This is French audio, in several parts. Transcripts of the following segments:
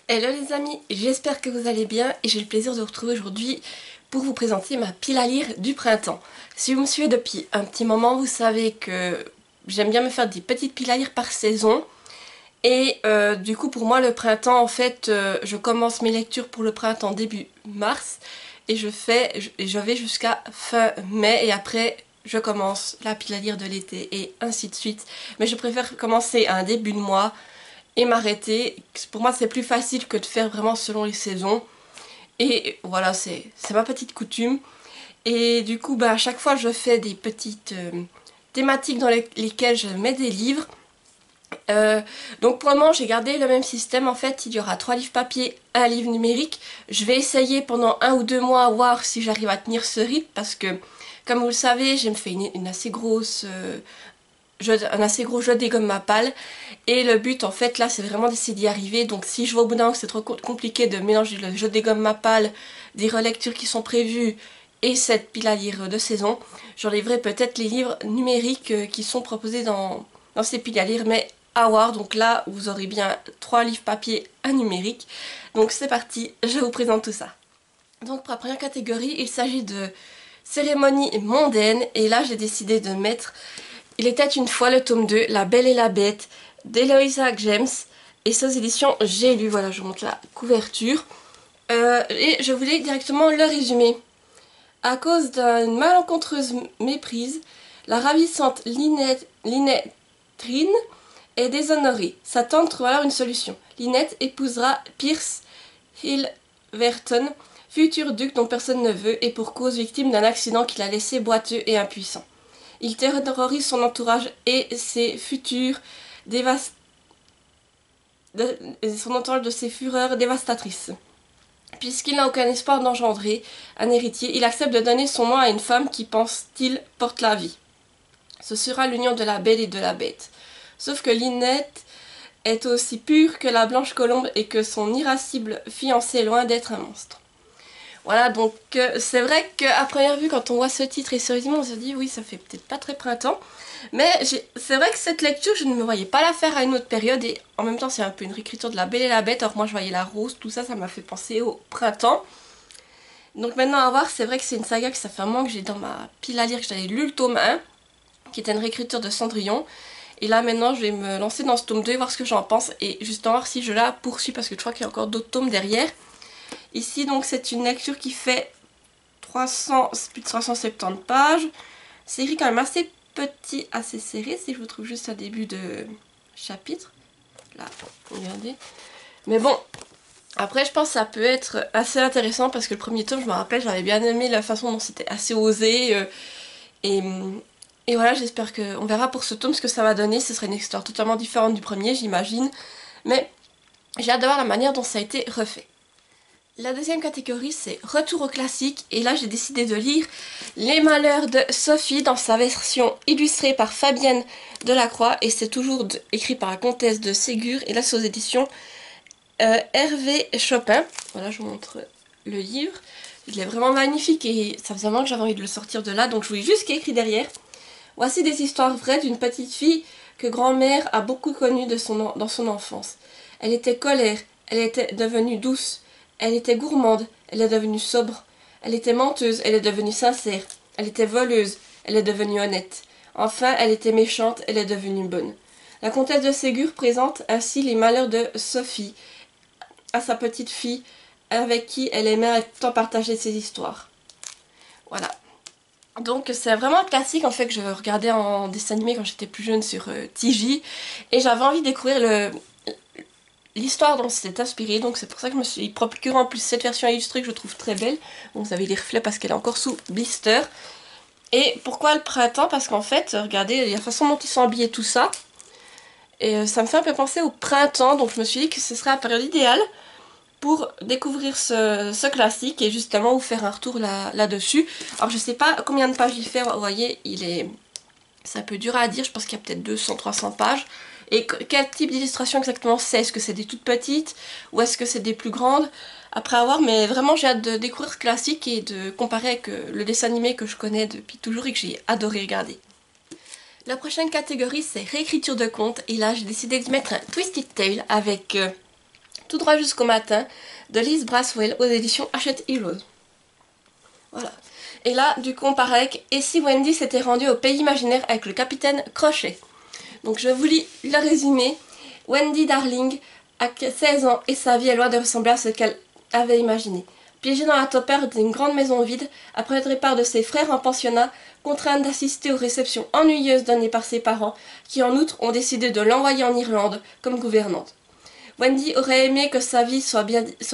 Hello les amis, j'espère que vous allez bien et j'ai le plaisir de vous retrouver aujourd'hui pour vous présenter ma pile à lire du printemps. Si vous me suivez depuis un petit moment, vous savez que j'aime bien me faire des petites piles à lire par saison. Et du coup pour moi le printemps en fait, je commence mes lectures pour le printemps début mars et je vais jusqu'à fin mai et après je commence la pile à lire de l'été et ainsi de suite. Mais je préfère commencer à un début de mois et m'arrêter. Pour moi c'est plus facile que de faire vraiment selon les saisons. Et voilà, c'est ma petite coutume. Et du coup, à chaque fois je fais des petites thématiques dans lesquelles je mets des livres. Donc pour le moment j'ai gardé le même système. En fait il y aura 3 livres papier, un livre numérique. Je vais essayer pendant 1 ou 2 mois à voir si j'arrive à tenir ce rythme parce que comme vous le savez j'ai me fait une assez grosse... un assez gros jeu des gommes à pâle et le but en fait là c'est vraiment d'essayer d'y arriver. Donc si je vois au bout d'un moment que c'est trop compliqué de mélanger le jeu des gommes à pâle, des relectures qui sont prévues et cette pile à lire de saison, j'enlèverai peut-être les livres numériques qui sont proposés dans ces piles à lire, mais à voir. Donc là vous aurez bien 3 livres papier, un numérique. Donc c'est parti, je vous présente tout ça. Donc pour la première catégorie il s'agit de cérémonies mondaines et là j'ai décidé de mettre Il était une fois le tome 2, La Belle et la Bête, d'Eloisa James, et ces éditions j'ai lu. Voilà, je vous montre la couverture. Et je voulais directement le résumer. À cause d'une malencontreuse méprise, la ravissante Lynette Trine est déshonorée. Sa tante trouve alors une solution. Lynette épousera Pierce Hilverton, futur duc dont personne ne veut, et pour cause victime d'un accident qui l'a laissé boiteux et impuissant. Il terrorise son entourage et ses futurs son entourage de ses fureurs dévastatrices. Puisqu'il n'a aucun espoir d'engendrer un héritier, il accepte de donner son nom à une femme qui, pense-t-il, porte la vie. Ce sera l'union de la belle et de la bête. Sauf que Lynette est aussi pure que la blanche colombe et que son irascible fiancé est loin d'être un monstre. Voilà, donc c'est vrai qu'à première vue, quand on voit ce titre et ce résumé, on se dit oui, ça fait peut-être pas très printemps. Mais c'est vrai que cette lecture, je ne me voyais pas la faire à une autre période. Et en même temps, c'est un peu une réécriture de La Belle et la Bête. Alors moi, je voyais la rose, tout ça, ça m'a fait penser au printemps. Donc maintenant, à voir, c'est vrai que c'est une saga que ça fait un moment que j'ai dans ma pile à lire, que j'avais lu le tome 1, qui était une réécriture de Cendrillon. Et là, maintenant, je vais me lancer dans ce tome 2 et voir ce que j'en pense. Et justement, voir si je la poursuis, parce que je crois qu'il y a encore d'autres tomes derrière. Ici donc c'est une lecture qui fait plus de 370 pages. C'est écrit quand même assez petit, assez serré, si je vous trouve juste un début de chapitre. Là, regardez. Mais bon, après je pense que ça peut être assez intéressant parce que le premier tome, je me rappelle, j'avais bien aimé la façon dont c'était assez osé. Et, et voilà, j'espère qu'on verra pour ce tome ce que ça va donner. Ce serait une histoire totalement différente du premier, j'imagine. Mais j'ai hâte de voir la manière dont ça a été refait. La deuxième catégorie c'est Retour au classique et là j'ai décidé de lire Les Malheurs de Sophie dans sa version illustrée par Fabienne Delacroix et c'est toujours écrit par la comtesse de Ségur et là c'est aux éditions Hervé Chopin. Voilà, je vous montre le livre. Il est vraiment magnifique et ça faisait un moment que j'avais envie de le sortir de là donc je voulais juste ce qu'il y a écrit derrière. Voici des histoires vraies d'une petite fille que grand-mère a beaucoup connue dans son enfance. Elle était colère, elle était devenue douce. Elle était gourmande, elle est devenue sobre. Elle était menteuse, elle est devenue sincère. Elle était voleuse, elle est devenue honnête. Enfin, elle était méchante, elle est devenue bonne. La comtesse de Ségur présente ainsi les malheurs de Sophie à sa petite fille, avec qui elle aimait tant partager ses histoires. Voilà. Donc c'est vraiment un classique en fait que je regardais en dessin animé quand j'étais plus jeune sur TJ. Et j'avais envie de découvrir l'histoire dont c'est inspiré, donc c'est pour ça que je me suis procuré en plus cette version illustrée que je trouve très belle. Bon, vous avez les reflets parce qu'elle est encore sous blister. Et pourquoi le printemps? Parce qu'en fait, regardez la façon dont ils sont habillés, tout ça. Et ça me fait un peu penser au printemps, donc je me suis dit que ce serait la période idéale pour découvrir ce classique et justement vous faire un retour là-dessus. Alors je sais pas combien de pages il fait, vous voyez, c'est un peu dur à dire, je pense qu'il y a peut-être 200-300 pages. Et quel type d'illustration exactement c'est? Est-ce que c'est des toutes petites ou est-ce que c'est des plus grandes? Après avoir, mais vraiment j'ai hâte de découvrir ce classique et de comparer avec le dessin animé que je connais depuis toujours et que j'ai adoré regarder. La prochaine catégorie c'est réécriture de contes et là j'ai décidé de mettre un Twisted Tale avec Tout droit jusqu'au matin, de Liz Braswell aux éditions Hachette Heroes. Voilà. Et là, du coup, on part avec « Et si Wendy s'était rendue au pays imaginaire avec le capitaine Crochet ?» Donc je vous lis le résumé. Wendy Darling a 16 ans et sa vie est loin de ressembler à ce qu'elle avait imaginé. Piégée dans la torpeur d'une grande maison vide, après le départ de ses frères en pensionnat, contrainte d'assister aux réceptions ennuyeuses données par ses parents, qui en outre ont décidé de l'envoyer en Irlande comme gouvernante. Wendy aurait aimé que sa vie soit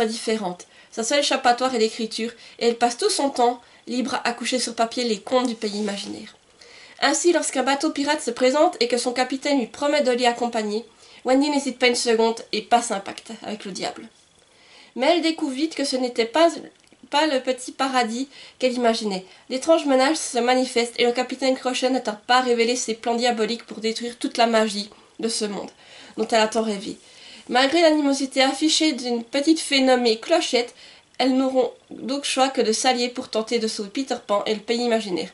différente. Sa seule échappatoire est l'écriture, et elle passe tout son temps libre à coucher sur papier les contes du pays imaginaire. Ainsi, lorsqu'un bateau pirate se présente et que son capitaine lui promet de l'y accompagner, Wendy n'hésite pas une seconde et passe un pacte avec le diable. Mais elle découvre vite que ce n'était pas le petit paradis qu'elle imaginait. D'étranges menaces se manifestent et le capitaine Crochet ne tarde pas à révéler ses plans diaboliques pour détruire toute la magie de ce monde, dont elle a tant rêvé. Malgré l'animosité affichée d'une petite fée nommée Clochette, elles n'auront donc choix que de s'allier pour tenter de sauver Peter Pan et le pays imaginaire.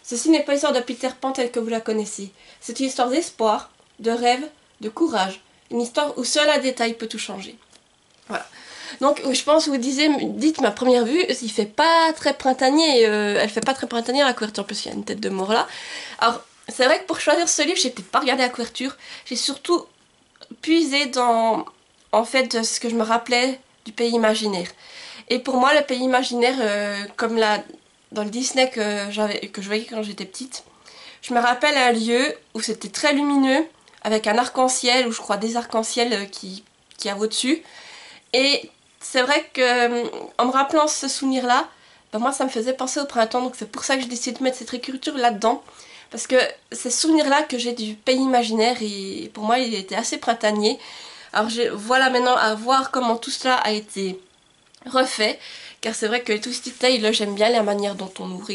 Ceci n'est pas l'histoire de Peter Pan telle que vous la connaissez. C'est une histoire d'espoir, de rêve, de courage. Une histoire où seul un détail peut tout changer. Voilà. Donc je pense que vous dites ma première vue, il fait pas très printanier, elle fait pas très printanier la couverture, en plus il y a une tête de mort là. Alors c'est vrai que pour choisir ce livre, j'ai peut-être pas regardé la couverture, j'ai surtout puisé dans en fait ce que je me rappelais du pays imaginaire. Et pour moi le pays imaginaire, comme dans le Disney que je voyais quand j'étais petite, je me rappelle un lieu où c'était très lumineux, avec un arc-en-ciel, ou je crois des arcs-en-ciel qui y a au-dessus. Et c'est vrai que en me rappelant ce souvenir-là, ben moi ça me faisait penser au printemps, donc c'est pour ça que j'ai décidé de mettre cette écriture là-dedans. Parce que c'est ce souvenir-là que j'ai du pays imaginaire et pour moi il était assez printanier. Alors voilà maintenant à voir comment tout cela a été refait, car c'est vrai que les Twisted Tales, j'aime bien la manière dont on nous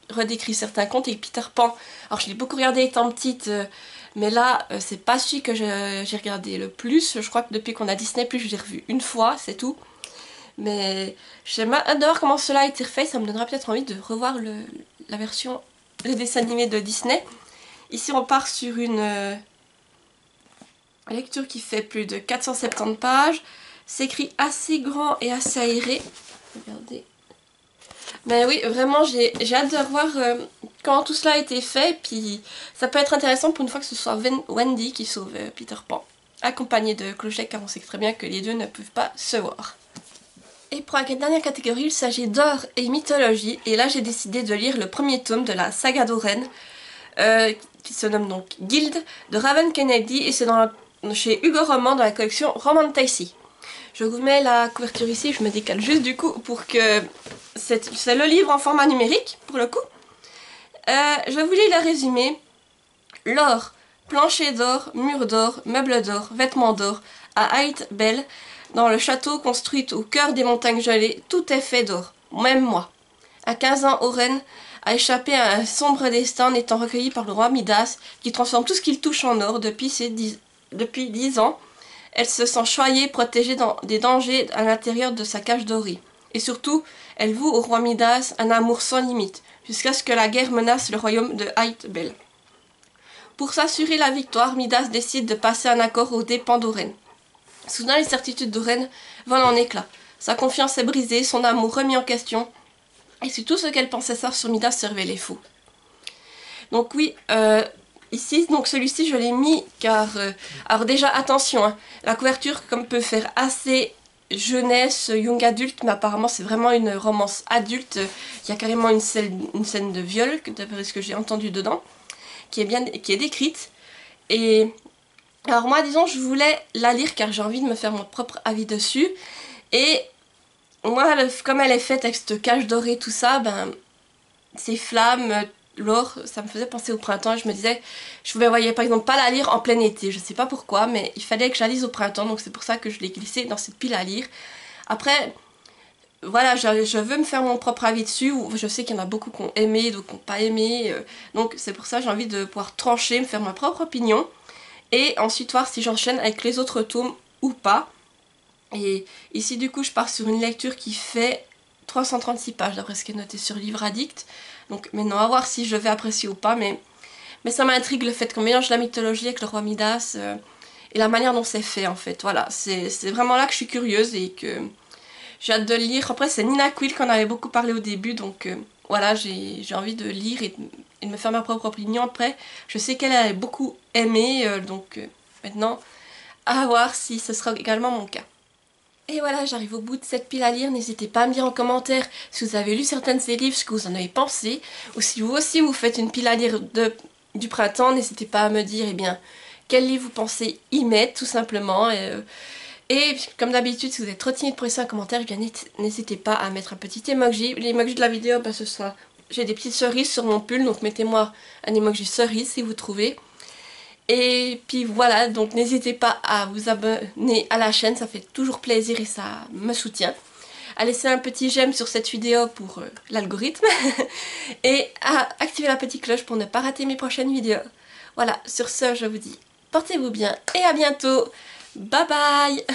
redécrit certains contes, et Peter Pan, alors je l'ai beaucoup regardé étant petite, mais là c'est pas celui que j'ai regardé le plus. Je crois que depuis qu'on a Disney+, je l'ai revu une fois, c'est tout. Mais j'aime hâte de voir comment cela a été refait, ça me donnera peut-être envie de revoir la version, le dessin animé de Disney. Ici on part sur une lecture qui fait plus de 470 pages. C'est écrit assez grand et assez aéré. Regardez. Mais oui, vraiment, j'ai hâte de revoir comment tout cela a été fait. Puis ça peut être intéressant pour une fois que ce soit Wendy qui sauve Peter Pan, accompagnée de Clochette, car on sait très bien que les deux ne peuvent pas se voir. Et pour la dernière catégorie, il s'agit d'or et mythologie. Et là, j'ai décidé de lire le premier tome de la saga d'Oren, qui se nomme donc Guild, de Raven Kennedy. Et c'est chez Hugo Roman dans la collection Romantasy. Je vous mets la couverture ici, je me décale juste du coup pour que... C'est le livre en format numérique, pour le coup. Je vous lis le résumé. L'or, plancher d'or, mur d'or, meubles d'or, vêtements d'or, à Hythe Bell, dans le château construit au cœur des montagnes gelées, tout est fait d'or, même moi. À 15 ans, Oren a échappé à un sombre destin en étant recueilli par le roi Midas, qui transforme tout ce qu'il touche en or depuis 10 ans. Elle se sent choyée, protégée des dangers à l'intérieur de sa cage dorée. Et surtout, elle voue au roi Midas un amour sans limite, jusqu'à ce que la guerre menace le royaume de Hythe Bell. Pour s'assurer la victoire, Midas décide de passer un accord aux dépens d'Oren. Soudain, les certitudes d'Oren volent en éclats. Sa confiance est brisée, son amour remis en question, et si tout ce qu'elle pensait savoir sur Midas se révélait faux. Donc oui, ici, donc celui-ci je l'ai mis car... alors déjà, attention, hein, la couverture comme peut faire assez jeunesse, young adulte, mais apparemment c'est vraiment une romance adulte. Il y a carrément une scène de viol, d'après ce que j'ai entendu dedans, qui est décrite. Et alors moi, disons, je voulais la lire car j'ai envie de me faire mon propre avis dessus. Et moi, comme elle est faite avec cette cage dorée, tout ça, ben, ces flammes... l'or, ça me faisait penser au printemps et je me disais, je ne voyais par exemple pas la lire en plein été, je sais pas pourquoi, mais il fallait que je la lise au printemps, donc c'est pour ça que je l'ai glissée dans cette pile à lire. Après, voilà, je veux me faire mon propre avis dessus, je sais qu'il y en a beaucoup qui ont aimé, d'autres qui n'ont pas aimé, donc c'est pour ça que j'ai envie de pouvoir trancher, me faire ma propre opinion, et ensuite voir si j'enchaîne avec les autres tomes ou pas. Et ici du coup je pars sur une lecture qui fait 336 pages d'après ce qui est noté sur Livre Addict. Donc maintenant à voir si je vais apprécier ou pas, mais ça m'intrigue le fait qu'on mélange la mythologie avec le roi Midas. et la manière dont c'est fait en fait. Voilà, c'est vraiment là que je suis curieuse et que j'ai hâte de le lire. Après c'est Nina Quill qu'on avait beaucoup parlé au début, donc voilà, j'ai envie de lire et de me faire ma propre opinion. Après, je sais qu'elle a beaucoup aimé, donc maintenant, à voir si ce sera également mon cas. Et voilà, j'arrive au bout de cette pile à lire. N'hésitez pas à me dire en commentaire si vous avez lu certaines séries, ce que vous en avez pensé, ou si vous aussi vous faites une pile à lire du printemps, n'hésitez pas à me dire eh bien quel livre vous pensez y mettre tout simplement. Et comme d'habitude, si vous êtes trop timide pour laisser un commentaire, eh bien n'hésitez pas à mettre un petit emoji. L'emoji de la vidéo, bah, ce sera... J'ai des petites cerises sur mon pull, donc mettez-moi un emoji cerise si vous trouvez. Et puis voilà, donc n'hésitez pas à vous abonner à la chaîne, ça fait toujours plaisir et ça me soutient. À laisser un petit j'aime sur cette vidéo pour l'algorithme. Et à activer la petite cloche pour ne pas rater mes prochaines vidéos. Voilà, sur ce, je vous dis portez-vous bien et à bientôt. Bye bye!